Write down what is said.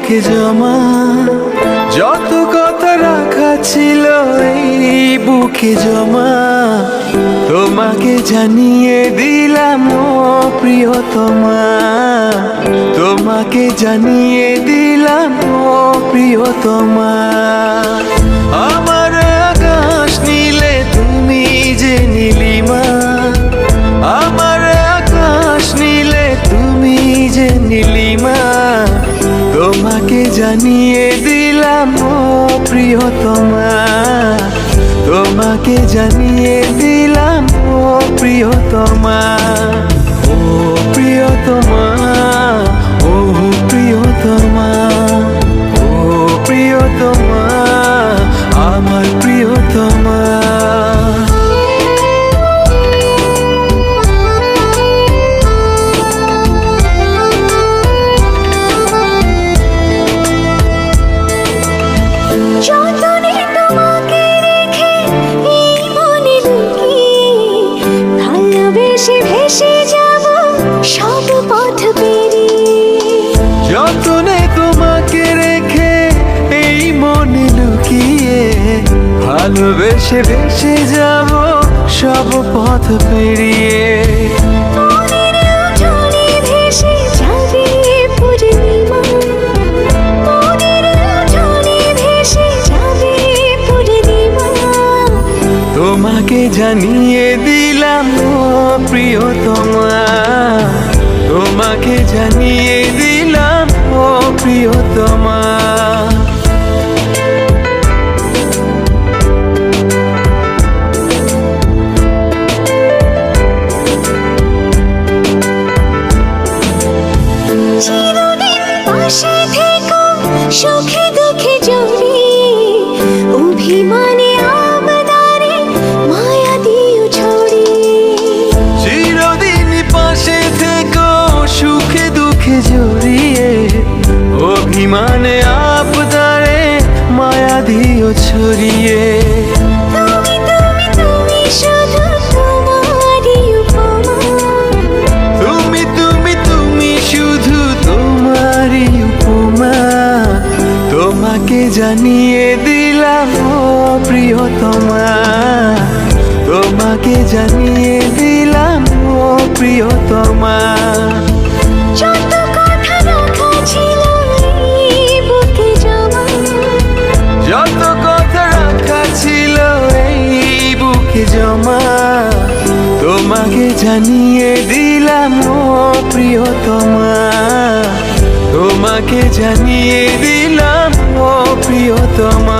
বুকে জমা, যত কথা রাখা ছিল এই বুকে জমা, তোমাকে জানিয়ে দিলাম ও প্রিয়তমা, তোমাকে জানিয়ে দিলাম ও প্রিয়তমা। আমার আকাশ নীলে তুমি যে নীলিমা, আমার আকাশ নীলে তুমি যে নীলিমা, তোমাকে জানিয়ে দিলাম ও প্রিয়তমা, তোমাকে জানিয়ে দিলাম ও প্রিয়তমা। ও প্রিয়তমা, ও প্রিয়তমা, ও প্রিয়তমা, আমার প্রিয়তমা। যতনে তোমাকে রেখে এই মনে লুকিয়ে, ভালোবেসে ভেসে যাব সব পথ পেরিয়ে। যতনে তোমাকে রেখে এই মনে লুকিয়ে, ভালোবেসে ভেসে যাব সব পথ পেরিয়ে। মনের উঠোনে ভেসে যাবে পূর্ণিমা, মনের উঠোনে ভেসে যাবে পূর্ণিমা, তোমাকে জানিয়ে দিলাম ও প্রিয়তমা, তোমাকে জানিয়ে দিলাম ও প্রিয়তমা। চিরদিন পাশে থেকো সুখে দুঃখে জড়িয়ে, অভিমানে আবদারে মায়া দিও ছড়িয়ে। চিরদিন পাশে থেকো সুখে দুঃখে জড়িয়ে, অভিমানে আবদারে মায়া দিও ছড়িয়ে। তুমি তুমি তুমি শুধু তোমারই উপমা, তুমি তুমি তুমি শুধু তোমারই উপমা, তোমাকে জানিয়ে দিলাম ও প্রিয়তমা, তোমাকে জানিয়ে দিলাম ও প্রিয়তমা। যত কথা রাখা ছিল এই বুকে জমা, যত কথা রাখা ছিল এই বুকে জমা, তোমাকে জানিয়ে দিলাম ও প্রিয়তমা, তোমাকে জানিয়ে দিলাম ও প্রিয়তমা।